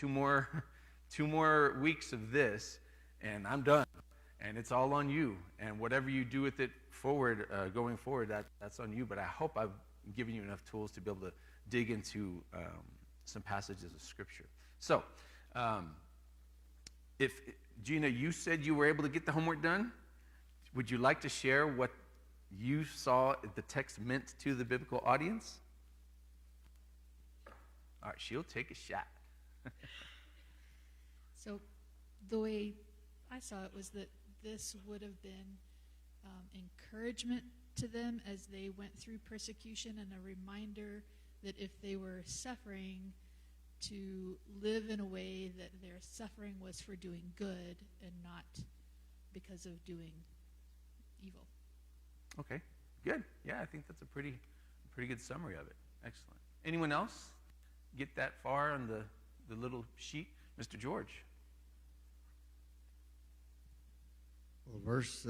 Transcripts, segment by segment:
two more, 2 more weeks of this, and I'm done. And it's all on you. And whatever you do with it forward, going forward, that's on you. But I hope I've given you enough tools to be able to dig into some passages of Scripture. So, if Gina, you said you were able to get the homework done. Would you like to share what you saw the text meant to the biblical audience? All right, she'll take a shot. So the way I saw it was that this would have been encouragement to them as they went through persecution, and a reminder that if they were suffering, to live in a way that their suffering was for doing good and not because of doing evil. Okay, good. Yeah, I think that's a pretty good summary of it. Excellent. Anyone else get that far on the little sheet? Mr. George. Well, verse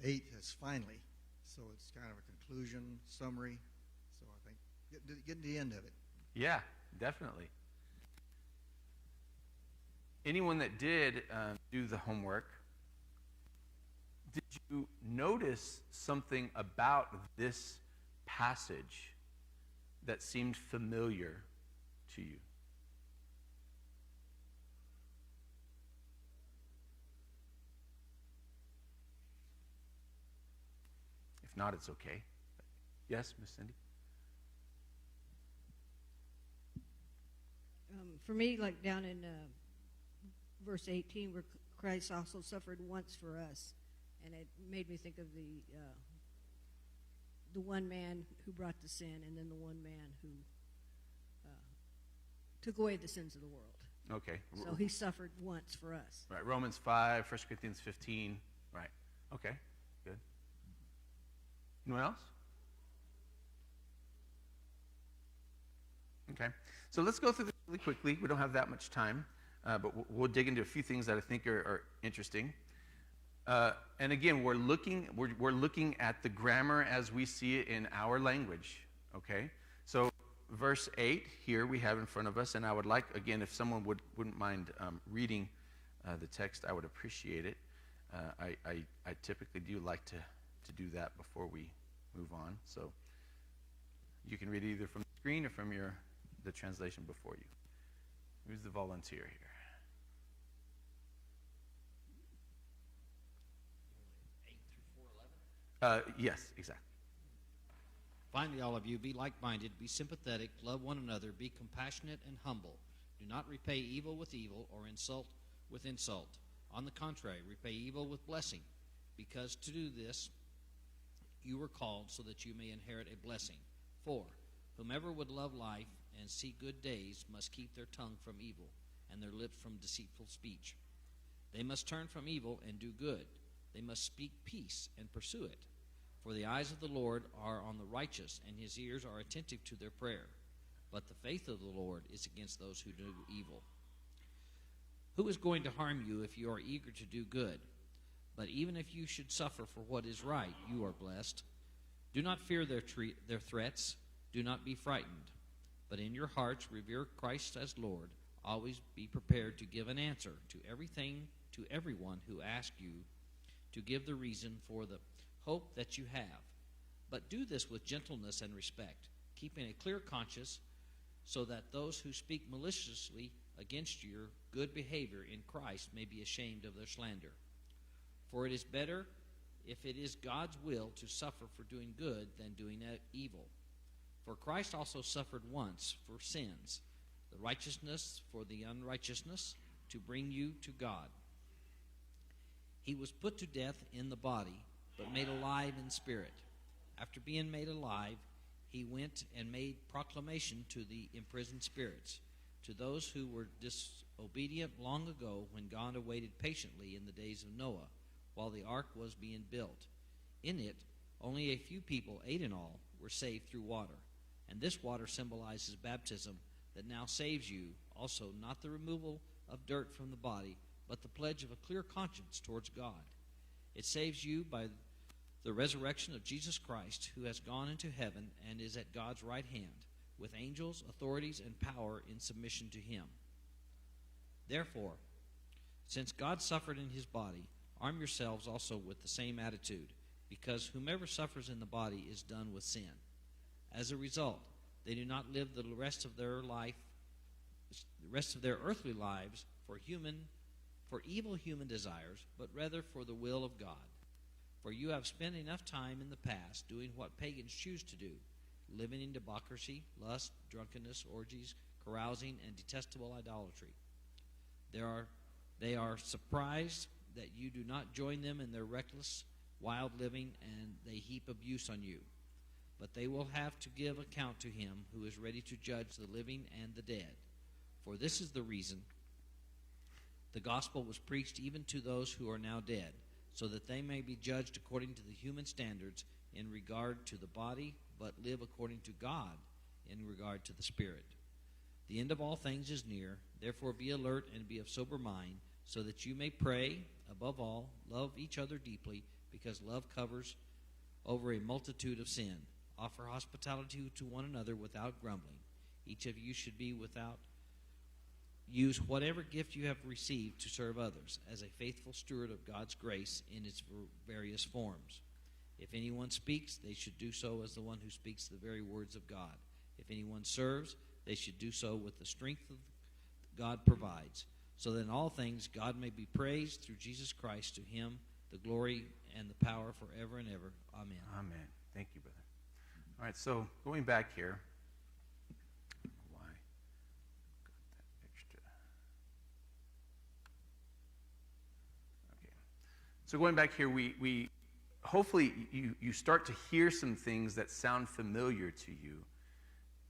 8 is finally, so it's kind of a conclusion, summary. So I think getting to the end of it. Yeah, definitely. Anyone that did do the homework, did you notice something about this passage that seemed familiar to you? If not, it's okay. Yes, Miss Cindy? For me, like down in verse 18, where Christ also suffered once for us, and it made me think of the one man who brought the sin, and then the one man who took away the sins of the world. Okay. So he suffered once for us. Right, Romans 5, 1 Corinthians 15. Right. Okay, good. Anyone else? Okay. So let's go through this really quickly. We don't have that much time, but we'll dig into a few things that I think are interesting. And again, we're looking at the grammar as we see it in our language. Okay. So verse 8 here we have in front of us, and I would like, again, if someone wouldn't mind reading the text, I would appreciate it. I typically do like to do that before we move on. So you can read either from the screen or from the translation before you. Who's the volunteer here? 8 through 4:11? Yes, exactly. Finally, all of you, be like-minded, be sympathetic, love one another, be compassionate and humble. Do not repay evil with evil or insult with insult. On the contrary, repay evil with blessing, because to do this you were called so that you may inherit a blessing. For whomever would love life and see good days must keep their tongue from evil and their lips from deceitful speech. They must turn from evil and do good. They must speak peace and pursue it. For the eyes of the Lord are on the righteous, and his ears are attentive to their prayer. But the faith of the Lord is against those who do evil. Who is going to harm you if you are eager to do good? But even if you should suffer for what is right, you are blessed. Do not fear their threats. Do not be frightened. But in your hearts revere Christ as Lord. Always be prepared to give an answer to everything, to everyone who asks you to give the reason for the hope that you have. But do this with gentleness and respect, keeping a clear conscience, so that those who speak maliciously against your good behavior in Christ may be ashamed of their slander. For it is better, if it is God's will, to suffer for doing good than doing evil. For Christ also suffered once for sins, the righteousness for the unrighteousness, to bring you to God. He was put to death in the body, but made alive in spirit. After being made alive, he went and made proclamation to the imprisoned spirits, to those who were disobedient long ago, when God awaited patiently in the days of Noah, while the ark was being built. In it, only a few people, 8 in all, were saved through water. And this water symbolizes baptism that now saves you, also not the removal of dirt from the body, but the pledge of a clear conscience towards God. It saves you by the resurrection of Jesus Christ, who has gone into heaven and is at God's right hand, with angels, authorities, and power in submission to him. Therefore, since God suffered in his body, arm yourselves also with the same attitude, because whomever suffers in the body is done with sin. As a result, they do not live the rest of their earthly lives for evil human desires, but rather for the will of God. For you have spent enough time in the past doing what pagans choose to do, living in debauchery, lust, drunkenness, orgies, carousing, and detestable idolatry. They are surprised that you do not join them in their reckless, wild living, and they heap abuse on you. But they will have to give account to him who is ready to judge the living and the dead. For this is the reason the gospel was preached even to those who are now dead, so that they may be judged according to the human standards in regard to the body, but live according to God in regard to the spirit. The end of all things is near. Therefore be alert and be of sober mind, so that you may pray. Above all, love each other deeply, because love covers over a multitude of sin. Offer hospitality to one another without grumbling. Each of you should be without use whatever gift you have received to serve others as a faithful steward of God's grace in its various forms. If anyone speaks, they should do so as the one who speaks the very words of God. If anyone serves, they should do so with the strength that God provides, so that in all things God may be praised through Jesus Christ. To him the glory and the power forever and ever. Amen. Amen. Thank you, brother. All right, so going back here. Why? Got that extra. Okay. So going back here, we hopefully you start to hear some things that sound familiar to you.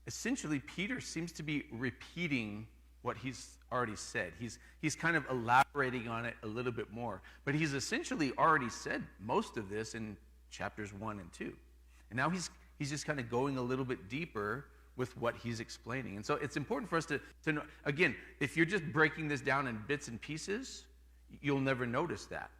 Essentially, Peter seems to be repeating what he's already said. He's kind of elaborating on it a little bit more. But he's essentially already said most of this in chapters 1 and 2. And now he's just kind of going a little bit deeper with what he's explaining. And so it's important for us to know, again, if you're just breaking this down in bits and pieces, you'll never notice that.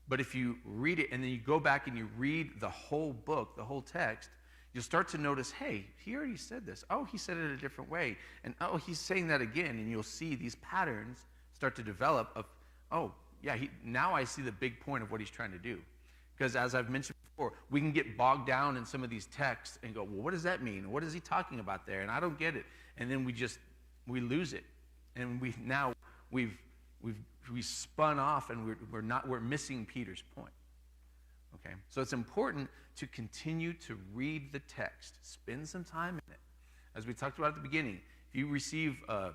But if you read it and then you go back and you read the whole book, the whole text, you'll start to notice, hey, he already said this. Oh, he said it a different way. And oh, he's saying that again. And you'll see these patterns start to develop of, oh, yeah, now I see the big point of what he's trying to do. Because as I've mentioned before, we can get bogged down in some of these texts and go, well, what does that mean? What is he talking about there? And I don't get it. And then we lose it. And we've spun off and we're missing Peter's point. Okay, so it's important to continue to read the text. Spend some time in it. As we talked about at the beginning, if you receive a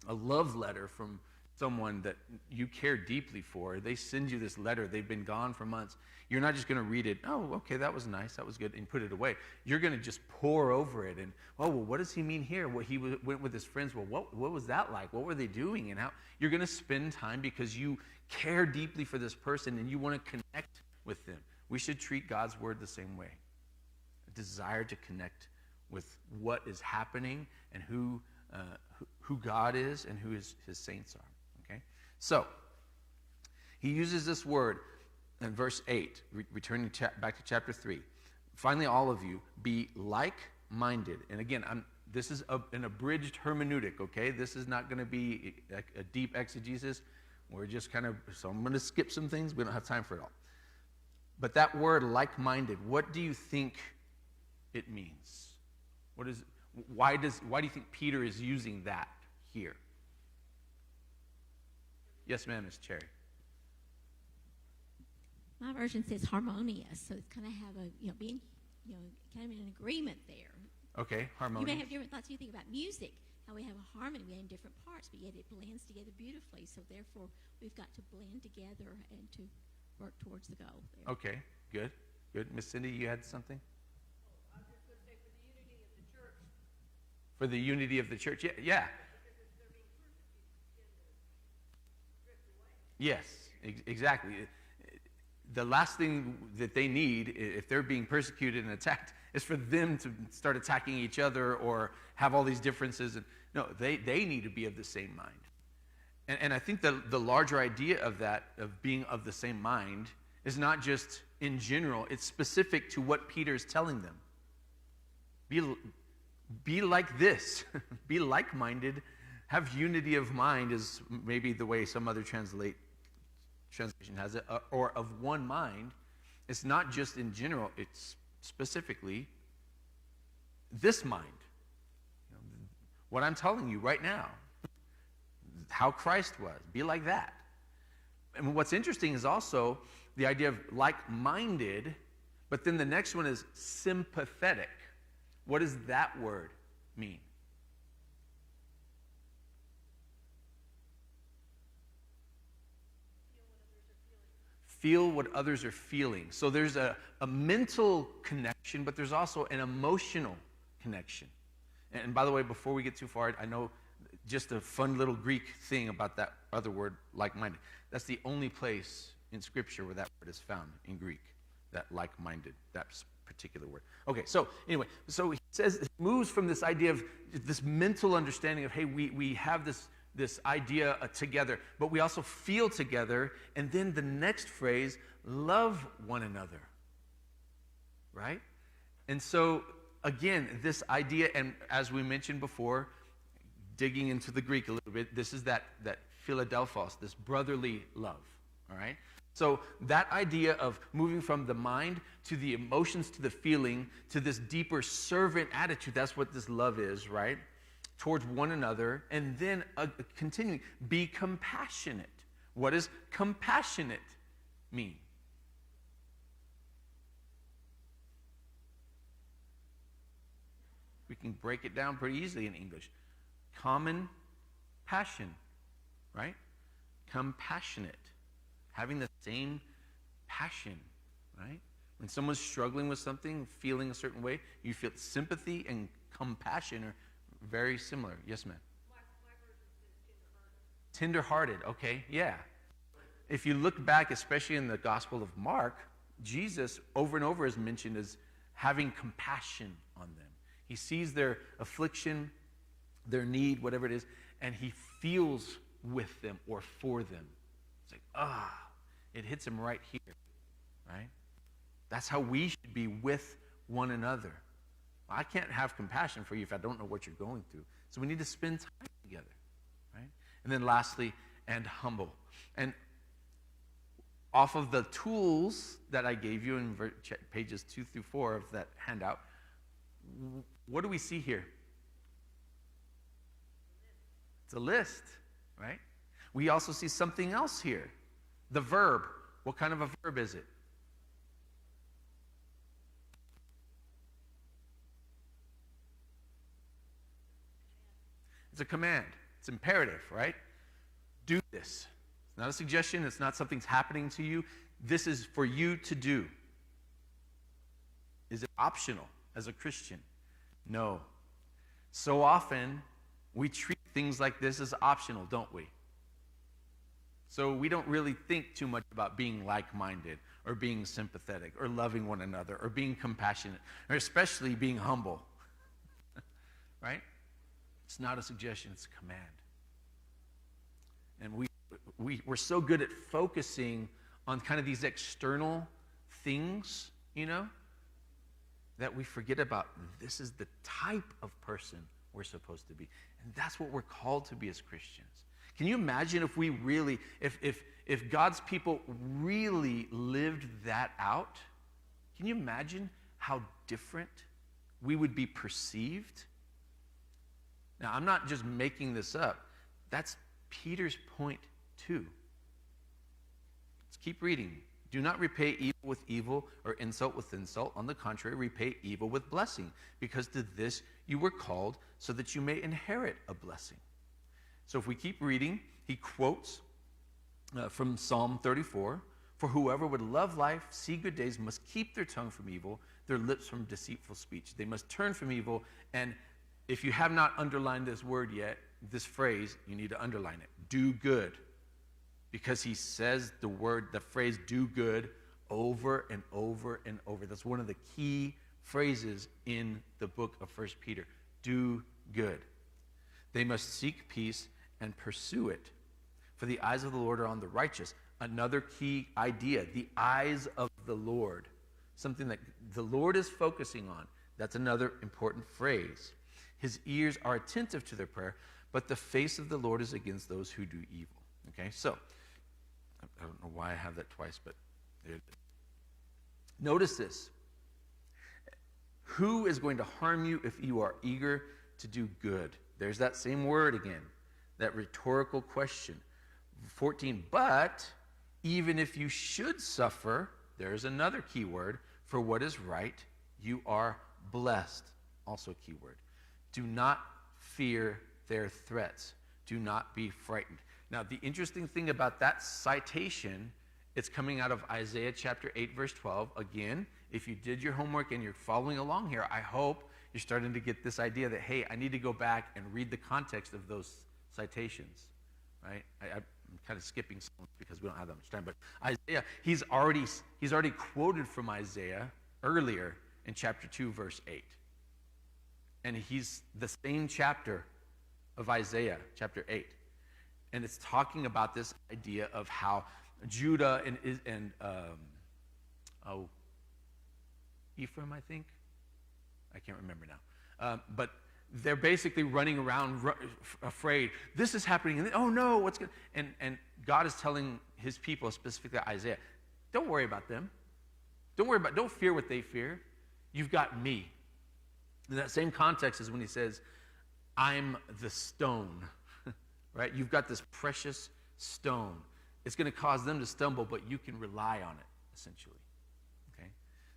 love letter from someone that you care deeply for, they send you this letter, they've been gone for months, you're not just going to read it, oh, okay, that was nice, that was good, and put it away. You're going to just pour over it and, oh, well, what does he mean here? Well, he went with his friends. Well, what was that like? What were they doing? And how? You're going to spend time because you care deeply for this person and you want to connect with them. We should treat God's word the same way. A desire to connect with what is happening and who God is and who his saints are. Okay? So, he uses this word in verse 8, returning back to chapter 3. Finally, all of you, be like-minded. And again, this is an abridged hermeneutic, okay? This is not going to be a deep exegesis. We're just so I'm going to skip some things. We don't have time for it all. But that word, like-minded, what do you think it means? Why do you think Peter is using that here? Yes, ma'am, Ms. Cherry. My version says harmonious, so it's kind of have being, kind of in agreement there. Okay, harmonious. You may have different thoughts. You think about music, how we have a harmony, we have different parts, but yet it blends together beautifully. So therefore, we've got to blend together and to work towards the goal there. Okay, good. Miss Cindy, you had something? I was just going to say for the unity of the church. For the unity of the church, yeah. Yes, exactly. The last thing that they need, if they're being persecuted and attacked, is for them to start attacking each other or have all these differences. No, they need to be of the same mind. And I think the larger idea of that, of being of the same mind, is not just in general. It's specific to what Peter is telling them. be like this. Be like-minded. Have unity of mind is maybe the way some other translation has it, or of one mind. It's not just in general, it's specifically this mind. You know, what I'm telling you right now, how Christ was. Be like that. And what's interesting is also the idea of like-minded, but then the next one is sympathetic. What does that word mean? Feel what others are feeling. So there's a mental connection, but there's also an emotional connection. And by the way, before we get too far, I know just a fun little Greek thing about that other word, like-minded. That's the only place in Scripture where that word is found in Greek, that like-minded, that particular word. Okay, so anyway, so he says, it moves from this idea of this mental understanding of, hey, we have this idea together, but we also feel together, and then the next phrase, love one another, right? And so, again, this idea, and as we mentioned before, digging into the Greek a little bit, this is that Philadelphos, this brotherly love, all right? So that idea of moving from the mind to the emotions to the feeling to this deeper servant attitude, that's what this love is, right? Towards one another, and then continuing, be compassionate. What does compassionate mean? We can break it down pretty easily in English. Common passion, right? Compassionate. Having the same passion, right? When someone's struggling with something, feeling a certain way, you feel sympathy and compassion are very similar. Yes, ma'am? My version says tender-hearted. Tender-hearted, okay, yeah. If you look back, especially in the Gospel of Mark, Jesus over and over is mentioned as having compassion on them. He sees their affliction, their need, whatever it is, and he feels with them or for them. It's like, it hits him right here, right? That's how we should be with one another. I can't have compassion for you if I don't know what you're going through. So we need to spend time together, right? And then lastly, and humble. And off of the tools that I gave you in pages 2 through 4 of that handout, what do we see here? It's a list, right? We also see something else here. The verb. What kind of a verb is it? It's a command. It's imperative, right? Do this. It's not a suggestion. It's not something's happening to you. This is for you to do. Is it optional as a Christian? No. So often, we treat things like this as optional, don't we? So we don't really think too much about being like-minded or being sympathetic or loving one another or being compassionate or especially being humble, right? It's not a suggestion, it's a command. And we're so good at focusing on kind of these external things, you know, that we forget about this is the type of person we're supposed to be. And that's what we're called to be as Christians. Can you imagine if we really, if God's people really lived that out? Can you imagine how different we would be perceived? Now, I'm not just making this up. That's Peter's point too. Let's keep reading. Do not repay evil with evil or insult with insult. On the contrary, repay evil with blessing, because to this you were called, so that you may inherit a blessing. So if we keep reading, he quotes from Psalm 34, for whoever would love life, see good days, must keep their tongue from evil, their lips from deceitful speech. They must turn from evil. And if you have not underlined this word yet, this phrase, you need to underline it. Do good. Because he says the phrase do good over and over and over. That's one of the key phrases in the book of 1 Peter. Do good. They must seek peace and pursue it. For the eyes of the Lord are on the righteous. Another key idea, the eyes of the Lord. Something that the Lord is focusing on. That's another important phrase. His ears are attentive to their prayer, but the face of the Lord is against those who do evil. Okay, so, I don't know why I have that twice, but there it is. Notice this. Who is going to harm you if you are eager to do good? There's that same word again, that rhetorical question. 14, but even if you should suffer, there's another key word, for what is right, you are blessed. Also a key word. Do not fear their threats. Do not be frightened. Now, the interesting thing about that citation, it's coming out of Isaiah chapter 8, verse 12. Again, if you did your homework and you're following along here, I hope you're starting to get this idea that, hey, I need to go back and read the context of those citations, right? I'm kind of skipping some because we don't have that much time, but Isaiah, he's already quoted from Isaiah earlier in chapter 2, verse 8. And he's the same chapter of Isaiah, chapter 8. And it's talking about this idea of how Judah and Ephraim, I think. I can't remember now. But they're basically running around afraid. This is happening. And oh no, what's going to... And God is telling his people, specifically Isaiah, don't worry about them. Don't fear what they fear. You've got me. In that same context is when he says, I'm the stone. Right? You've got this precious stone. It's going to cause them to stumble, but you can rely on it, essentially. Okay?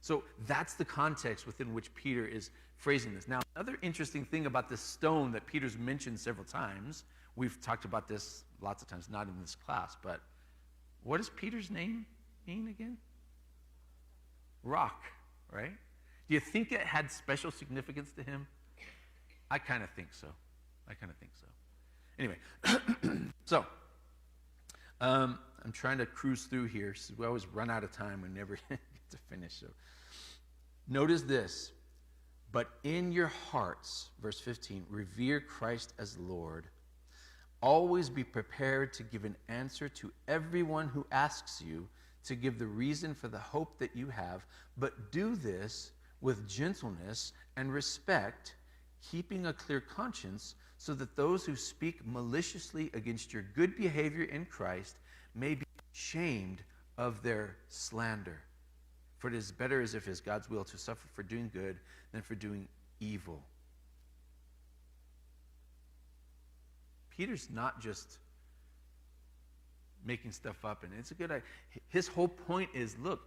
So that's the context within which Peter is phrasing this. Now, another interesting thing about this stone that Peter's mentioned several times, we've talked about this lots of times, not in this class, but what does Peter's name mean again? Rock, right? Do you think it had special significance to him? I kind of think so. Anyway, so I'm trying to cruise through here. So we always run out of time. We never get to finish. So notice this. But in your hearts, verse 15, revere Christ as Lord. Always be prepared to give an answer to everyone who asks you to give the reason for the hope that you have. But do this with gentleness and respect, keeping a clear conscience, so that those who speak maliciously against your good behavior in Christ may be ashamed of their slander. For it is better, as if it is God's will, to suffer for doing good than for doing evil. Peter's not just making stuff up, and it's a good idea. His whole point is, look,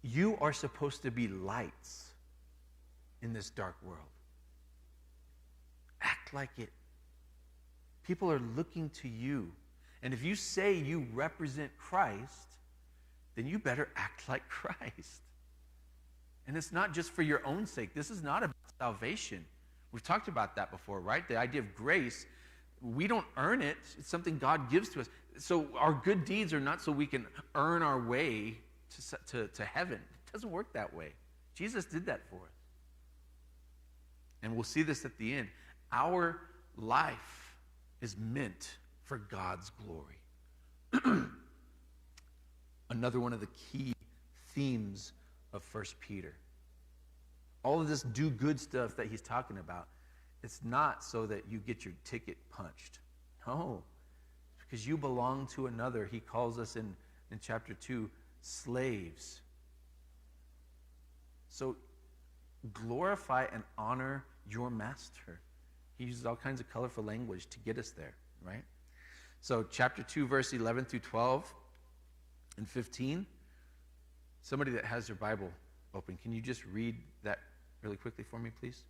you are supposed to be lights in this dark world. Act like it. People are looking to you. And if you say you represent Christ, then you better act like Christ. And it's not just for your own sake. This is not about salvation. We've talked about that before, right? The idea of grace, we don't earn it. It's something God gives to us. So our good deeds are not so we can earn our way to heaven. It doesn't work that way. Jesus did that for us. And we'll see this at the end. Our life is meant for God's glory. Another one of the key themes of 1 Peter. All of this do good stuff that he's talking about, it's not so that you get your ticket punched. No. It's because you belong to another. He calls us in chapter 2 slaves. So glorify and honor your master. He uses all kinds of colorful language to get us there, right? So chapter 2, verse 11 through 12 and 15. Somebody that has their Bible open, can you just read that really quickly for me, please?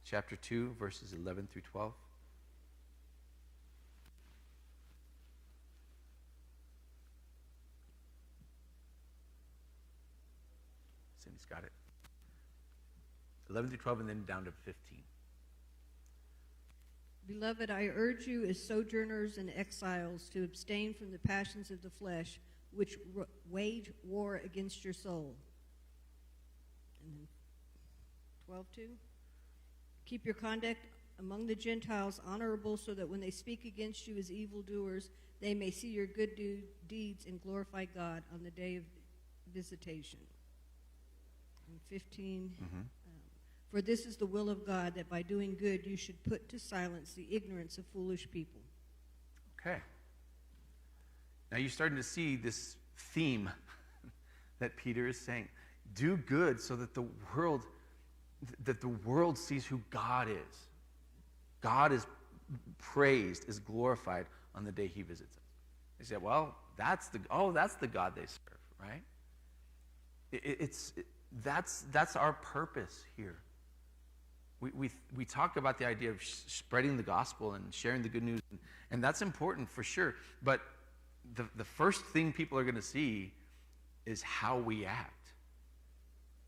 Chapter 2, verses 11 through 12. Cindy's got it. 11 through 12 and then down to 15. Beloved, I urge you as sojourners and exiles to abstain from the passions of the flesh, which wage war against your soul. And then 12:2. Keep your conduct among the Gentiles honorable, so that when they speak against you as evildoers, they may see your good deeds and glorify God on the day of visitation. And 15. For this is the will of God, that by doing good you should put to silence the ignorance of foolish people. Okay. Now you're starting to see this theme that Peter is saying. Do good so that the world sees who God is. God is praised, is glorified on the day he visits us. They say, well, that's the God they serve, right? That's our purpose here. We talk about the idea of spreading the gospel and sharing the good news, and that's important for sure. But the first thing people are going to see is how we act.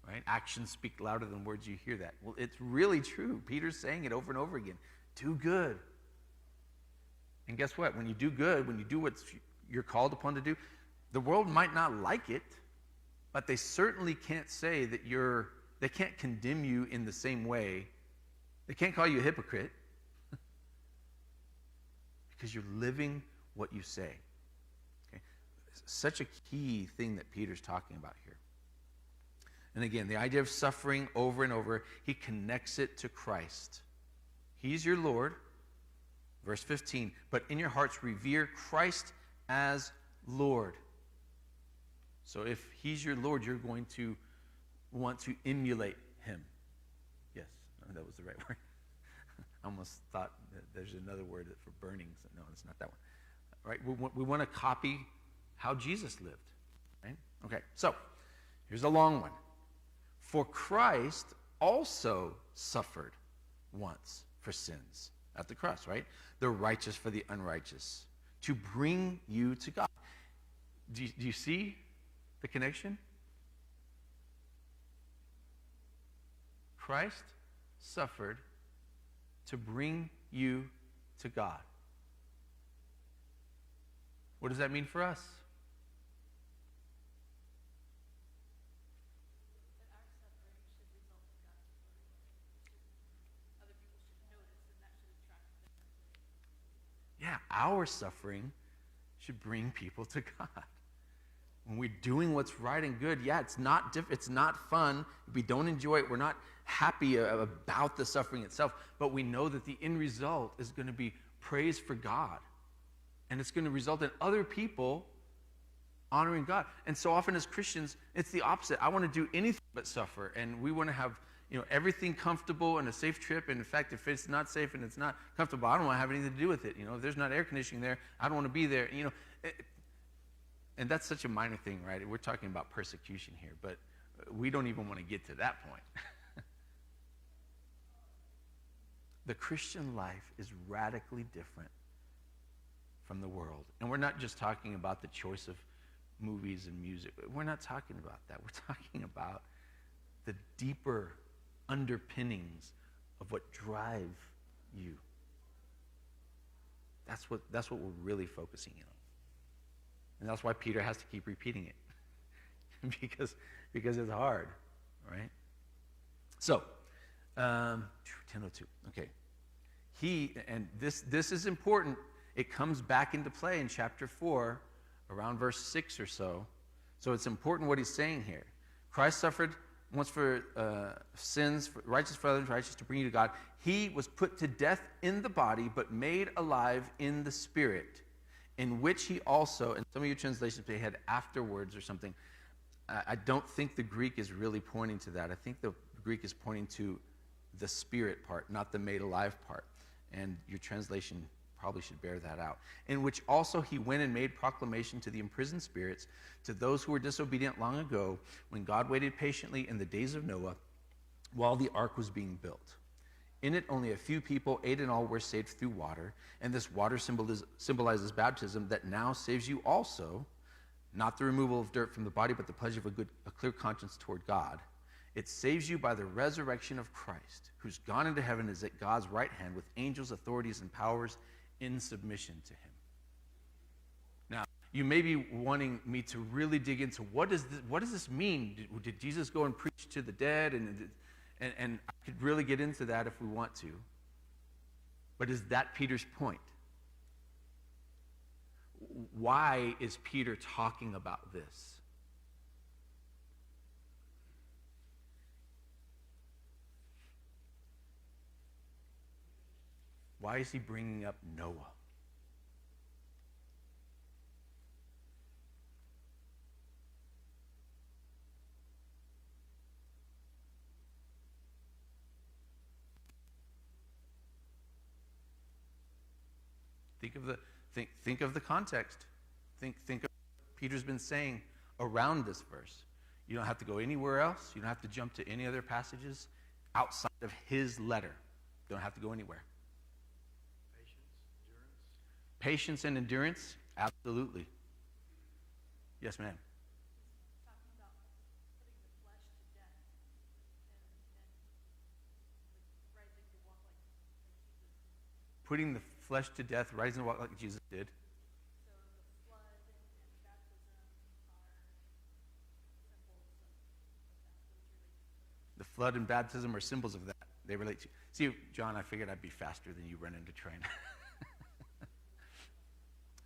Right? Actions speak louder than words. You hear that. Well, it's really true. Peter's saying it over and over again. Do good. And guess what? When you do good, when you do what you're called upon to do, the world might not like it, but they certainly can't say that they can't condemn you in the same way. They can't call you a hypocrite because you're living what you say. Okay? Such a key thing that Peter's talking about here. And again, the idea of suffering over and over, he connects it to Christ. He's your Lord. Verse 15, but in your hearts revere Christ as Lord. So if he's your Lord, you're going to want to emulate him. Yes, that was the right word. I almost thought that there's another word for burning. So no, it's not that one. All right, we want to copy how Jesus lived. Right? Okay, so here's a long one. For Christ also suffered once for sins at the cross, right? The righteous for the unrighteous, to bring you to God. Do you see the connection? Christ suffered to bring you to God. What does that mean for us? Yeah, our suffering should bring people to God. When we're doing what's right and good, yeah, it's not fun. We don't enjoy it. We're not happy about the suffering itself, but we know that the end result is going to be praise for God. And it's going to result in other people honoring God. And so often as Christians, it's the opposite. I want to do anything but suffer, and we want to have everything comfortable and a safe trip. And in fact, if it's not safe and it's not comfortable, I don't want to have anything to do with it. If there's not air conditioning there, I don't want to be there. And that's such a minor thing, right? We're talking about persecution here, but we don't even want to get to that point. The Christian life is radically different from the world. And we're not just talking about the choice of movies and music. We're not talking about that. We're talking about the deeper underpinnings of what drive you. That's what we're really focusing in on. And that's why Peter has to keep repeating it. because it's hard, right? So, 10:02. Okay. This is important. It comes back into play in chapter 4, around verse 6 or so. So it's important what he's saying here. Christ suffered once for sins, righteous for others, righteous to bring you to God. He was put to death in the body, but made alive in the spirit, in which he also, and some of your translations may had afterwards or something. I don't think the Greek is really pointing to that. I think the Greek is pointing to the spirit part, not the made alive part. And your translation probably should bear that out. In which also he went and made proclamation to the imprisoned spirits, to those who were disobedient long ago, when God waited patiently in the days of Noah, while the ark was being built. In it, only a few people, 8 in all, were saved through water. And this water symbolizes baptism that now saves you also, not the removal of dirt from the body, but the pledge of a clear conscience toward God. It saves you by the resurrection of Christ, who's gone into heaven, is at God's right hand with angels, authorities, and powers in submission to him. Now, you may be wanting me to really dig into what does this mean? Did Jesus go and preach to the dead? And I could really get into that if we want to. But is that Peter's point? Why is Peter talking about this? Why is he bringing up Noah? Think of the context. Think of what Peter's been saying around this verse. You don't have to go anywhere else. You don't have to jump to any other passages outside of his letter. You don't have to go anywhere. Patience and endurance? Absolutely. Yes, ma'am. Talking about putting the flesh to death and rising to walk like Jesus. Putting the flesh to death, rising to walk like Jesus did. So the flood and baptism are symbols of that. The flood and baptism are symbols of that. They relate to. See, John, I figured I'd be faster than you running to train.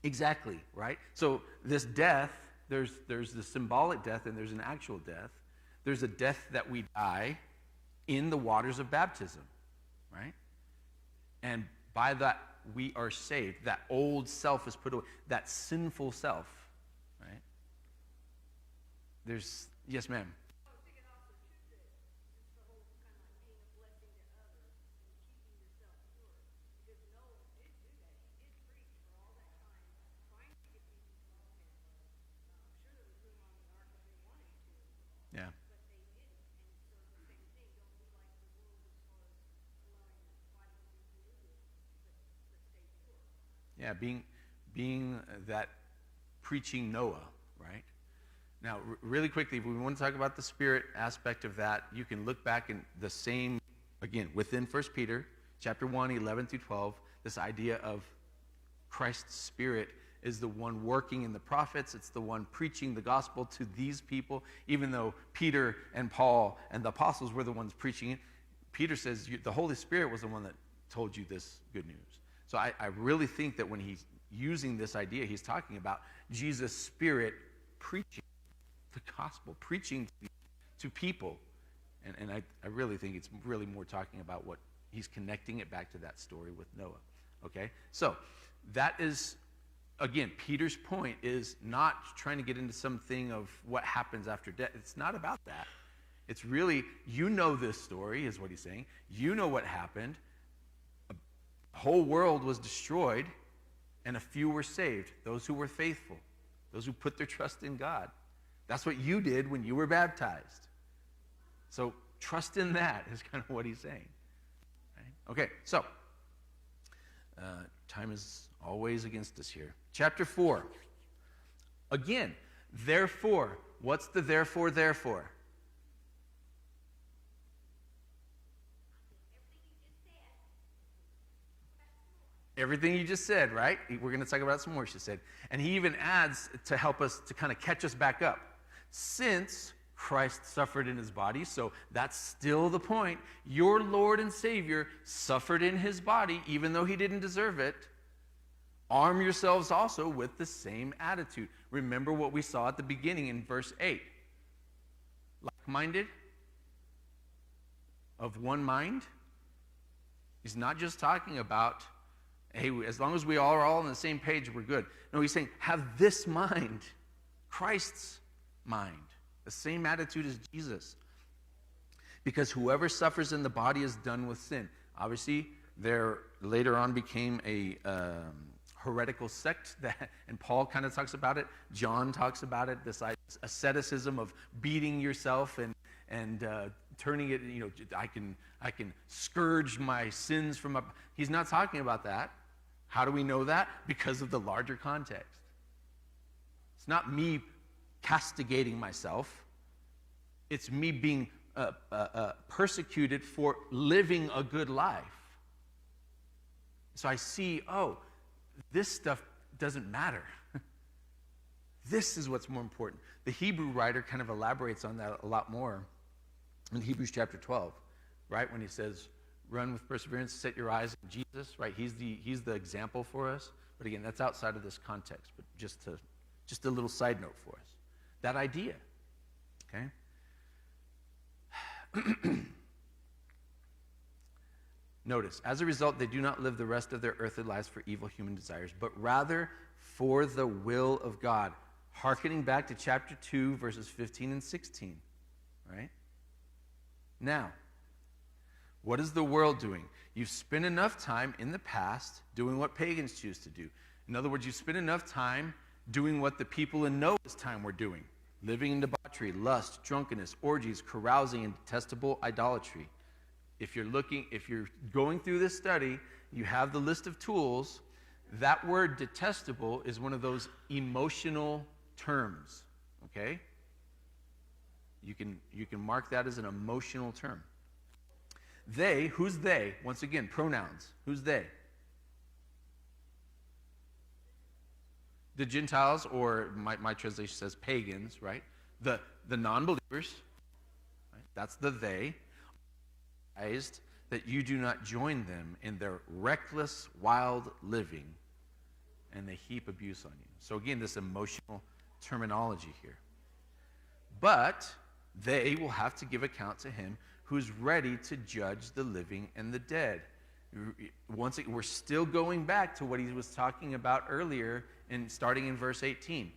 Exactly, right? So this death, there's the symbolic death and there's an actual death. There's a death that we die in the waters of baptism, right? And by that, we are saved. That old self is put away. That sinful self, right? Yes, ma'am. I was thinking also, too, that it's the whole kind of like being a blessing to others and keeping yourself pure. Because Noah did do that. He did preach for all that time, trying to get people to repent. I'm sure there was room on the ark if they wanted to, Yeah. but they didn't. And so the same thing, don't be like the world as far as allowing the body to be polluted, but stay pure. Yeah, being that preaching Noah, right? Now, really quickly, if we want to talk about the spirit aspect of that, you can look back in the same, again, within 1 Peter chapter 1, 11 through 12, this idea of Christ's spirit is the one working in the prophets. It's the one preaching the gospel to these people, even though Peter and Paul and the apostles were the ones preaching it. Peter says the Holy Spirit was the one that told you this good news. So I really think that when he's using this idea, he's talking about Jesus' spirit preaching the gospel, preaching to people. And I really think it's really more talking about what he's connecting it back to that story with Noah. Okay? So that is, again, Peter's point is not trying to get into something of what happens after death. It's not about that. It's really, you know this story, is what he's saying. You know what happened. A whole world was destroyed, and a few were saved. Those who were faithful. Those who put their trust in God. That's what you did when you were baptized. So trust in that is kind of what he's saying. Right? Okay, so time is always against us here. Chapter 4. Again, therefore. What's the therefore, therefore? Everything you just said, right? We're going to talk about some more, she said. And he even adds to help us, to kind of catch us back up. Since Christ suffered in his body, so that's still the point. Your Lord and Savior suffered in his body, even though he didn't deserve it. Arm yourselves also with the same attitude. Remember what we saw at the beginning in verse 8. Like-minded? Of one mind? He's not just talking about, hey, as long as we are all on the same page, we're good. No, he's saying, have this mind, Christ's mind, the same attitude as Jesus. Because whoever suffers in the body is done with sin. Obviously, there later on became a heretical sect, and Paul kind of talks about it. John talks about it, this asceticism of beating yourself and turning it, I can scourge my sins from up. He's not talking about that. How do we know that? Because of the larger context. It's not me castigating myself. It's me being persecuted for living a good life. So I see, this stuff doesn't matter. This is what's more important. The Hebrew writer kind of elaborates on that a lot more in Hebrews chapter 12, right? When he says, run with perseverance, set your eyes on Jesus, right? He's the example for us. But again, that's outside of this context, but just a little side note for us. That idea, okay? Notice, as a result, they do not live the rest of their earthly lives for evil human desires, but rather for the will of God. Hearkening back to chapter 2, verses 15 and 16, right? Now, what is the world doing? You've spent enough time in the past doing what pagans choose to do. In other words, you've spent enough time doing what the people in Noah's time were doing, living in debauchery, lust, drunkenness, orgies, carousing, and detestable idolatry. If you're going through this study, you have the list of tools. That word detestable is one of those emotional terms, okay? You can mark that as an emotional term. They, who's they? Once again, pronouns. Who's they? The Gentiles, or my translation says pagans, right? The non-believers, right? That's the they. That you do not join them in their reckless, wild living, and they heap abuse on you. So again, this emotional terminology here. But they will have to give account to him who's ready to judge the living and the dead. Once again, we're still going back to what he was talking about earlier, and starting in verse 18.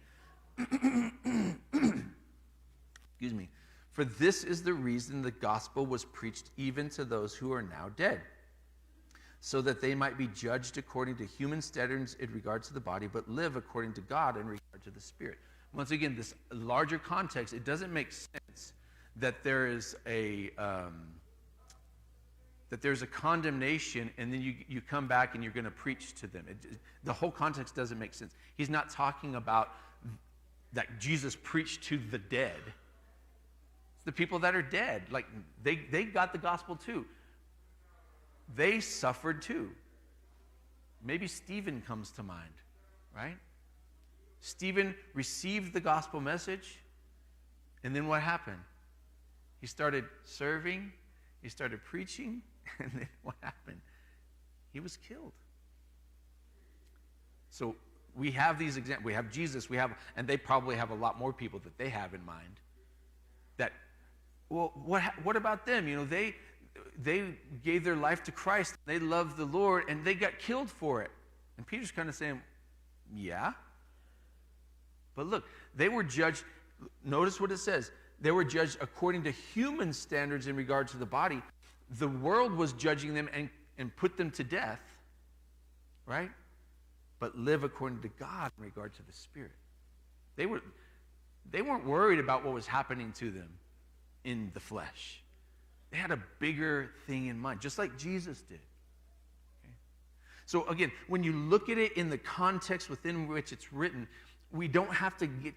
Excuse me. For this is the reason the gospel was preached even to those who are now dead, so that they might be judged according to human standards in regard to the body, but live according to God in regard to the spirit. Once again, this larger context, it doesn't make sense that there is there's a condemnation, and then you come back and you're going to preach to them. The whole context doesn't make sense. He's not talking about that Jesus preached to the dead. It's the people that are dead. Like, they got the gospel too. They suffered too. Maybe Stephen comes to mind, right? Stephen received the gospel message, and then what happened? He started serving, he started preaching, and then what happened? He was killed. So we have these examples. We have Jesus, and they probably have a lot more people that they have in mind. That, well, what about them? You know, they gave their life to Christ, they loved the Lord, and they got killed for it. And Peter's kind of saying, yeah. But look, they were judged. Notice what it says. They were judged according to human standards in regard to the body. The world was judging them and put them to death, right? But live according to God in regard to the Spirit. They weren't worried about what was happening to them in the flesh. They had a bigger thing in mind, just like Jesus did. Okay? So again, when you look at it in the context within which it's written, we don't have to get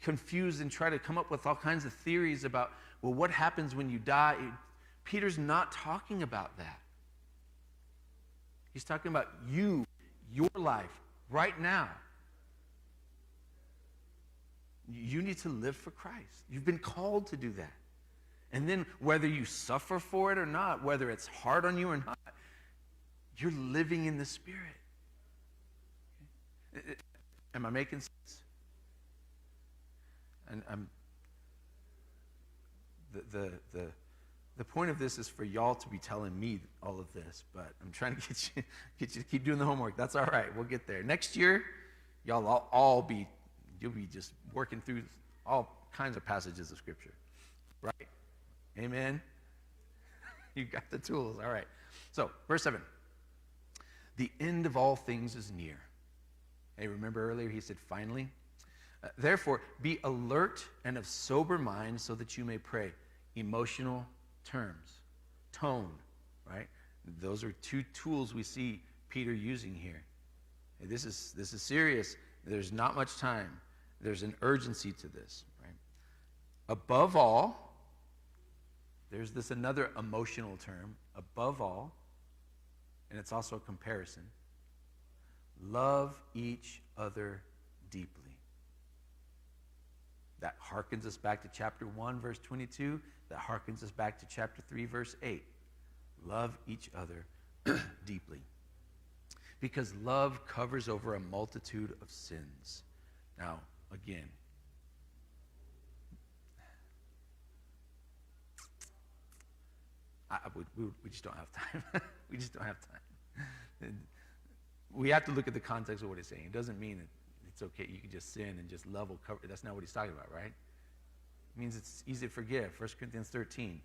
confused and try to come up with all kinds of theories about, well, what happens when you die? Peter's not talking about that. He's talking about you, your life, right now. You need to live for Christ. You've been called to do that. And then whether you suffer for it or not, whether it's hard on you or not, you're living in the Spirit. Okay? Am I making sense? And the point of this is for y'all to be telling me all of this, but I'm trying to get you to keep doing the homework. That's all right. We'll get there. Next year, y'all you'll be just working through all kinds of passages of Scripture, right? Amen. You got the tools. All right. So, verse 7. The end of all things is near. Hey, remember earlier he said, finally? Therefore, be alert and of sober mind so that you may pray. Emotional terms, tone, right? Those are two tools we see Peter using here. Hey, this is serious. There's not much time. There's an urgency to this, right? Above all, there's this another emotional term, above all, and it's also a comparison. Love each other deeply. That harkens us back to chapter 1, verse 22. That harkens us back to chapter 3, verse 8. Love each other deeply. Because love covers over a multitude of sins. Now, again, We just don't have time. We just don't have time. We have to look at the context of what he's saying. It doesn't mean that it's okay, you can just sin and just love will cover. That's not what he's talking about, right? It means it's easy to forgive. 1 Corinthians 13.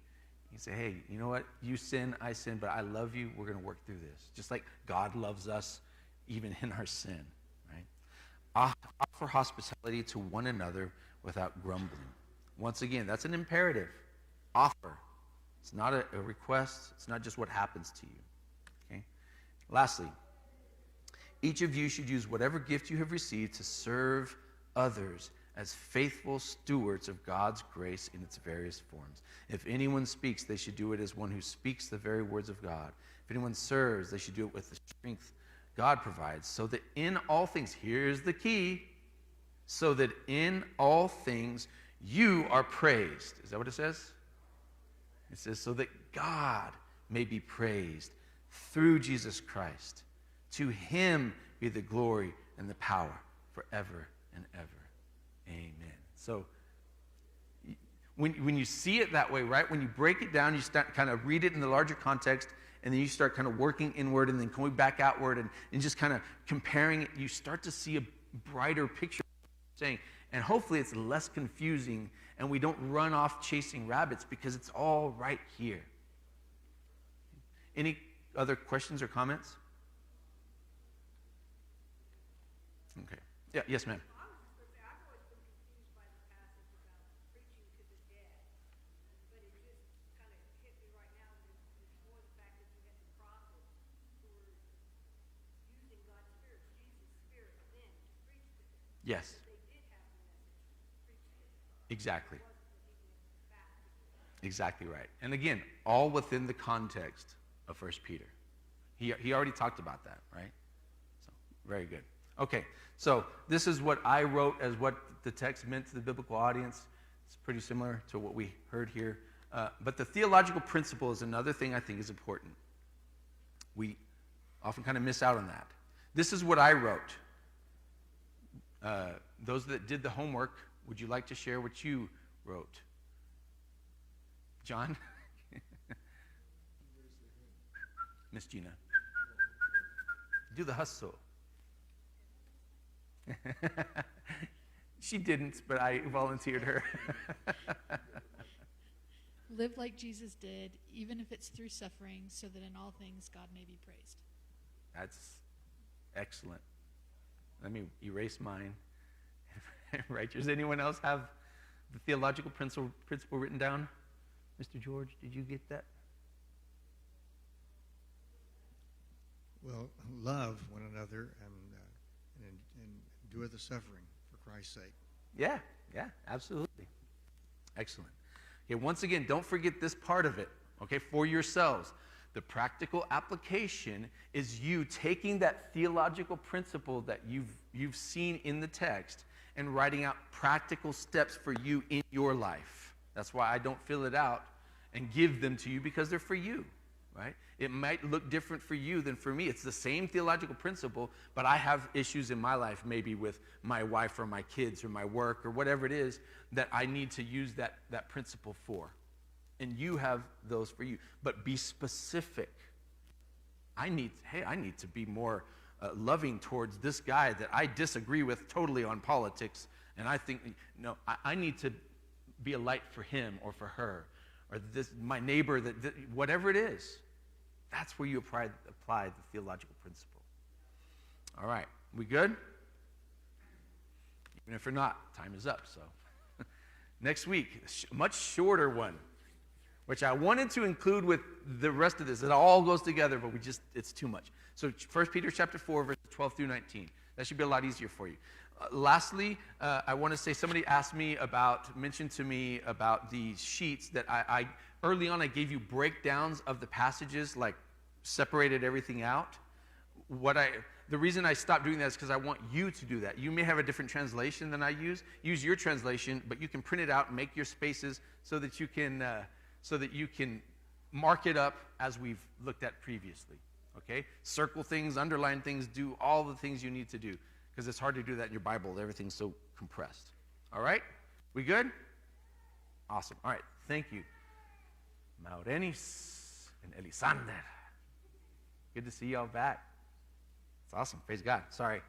You say, hey, you know what? You sin, I sin, but I love you. We're going to work through this. Just like God loves us even in our sin, right? Offer hospitality to one another without grumbling. Once again, that's an imperative. Offer. It's not a request. It's not just what happens to you. Okay? Lastly, each of you should use whatever gift you have received to serve others as faithful stewards of God's grace in its various forms. If anyone speaks, they should do it as one who speaks the very words of God. If anyone serves, they should do it with the strength God provides, so that in all things, here's the key, so that in all things you are praised. Is that what it says? It says, so that God may be praised through Jesus Christ. To him be the glory and the power forever and ever. Amen. So when you see it that way, right, when you break it down, you start kind of read it in the larger context, and then you start kind of working inward and then going back outward and just kind of comparing it, you start to see a brighter picture of what you're saying. And hopefully it's less confusing and we don't run off chasing rabbits because it's all right here. Any other questions or comments? Okay. Yeah, yes, ma'am. I was just going to say, I've always been confused by the passage about preaching to the dead, but it just kind of hit me right now that it's more the fact that you had the prophets who were using God's Spirit, Jesus' Spirit, then to preach to them. Yes. They did have the message to preach to them. Exactly. It wasn't that he went back to them. Exactly right. And again, all within the context of 1 Peter. He already talked about that, right? So, very good. Okay, so this is what I wrote as what the text meant to the biblical audience. It's pretty similar to what we heard here. But the theological principle is another thing I think is important. We often kind of miss out on that. This is what I wrote. Those that did the homework, would you like to share what you wrote? John? Miss Gina. Do the hustle. She didn't, but I volunteered her. Live like Jesus did, even if it's through suffering, so that in all things God may be praised. That's excellent. Let me erase mine. Right. Does anyone else have the theological principle written down? Mr. George, did you get that? Well, love one another and endure the suffering for Christ's sake. Yeah, absolutely. Excellent. Okay, once again, don't forget this part of it, okay, for yourselves. The practical application is you taking that theological principle that you've seen in the text and writing out practical steps for you in your life. That's why I don't fill it out and give them to you, because they're for you, right? It might look different for you than for me. It's the same theological principle, but I have issues in my life, maybe with my wife or my kids or my work or whatever it is, that I need to use that principle for. And you have those for you. But be specific. I need to be more loving towards this guy that I disagree with totally on politics, and I think, no, I need to be a light for him or for her, or my neighbor, whatever it is. That's where you apply the theological principle. All right, we good? Even if we're not, time is up. So next week, a much shorter one, which I wanted to include with the rest of this. It all goes together, but it's too much. So 1 Peter chapter 4, verses 12 through 19. That should be a lot easier for you. Lastly, I want to say somebody mentioned to me about these sheets that I early on I gave you breakdowns of the passages, like separated everything out. The reason I stopped doing that is because I want you to do that. You may have a different translation than I use. Use your translation, but you can print it out and make your spaces so that you can mark it up as we've looked at previously. Okay? Circle things, underline things, do all the things you need to do, because it's hard to do that in your Bible. Everything's so compressed. All right? We good? Awesome. All right. Thank you. Maurenis. and Elisander. Good to see y'all back. It's awesome. Praise God. Sorry.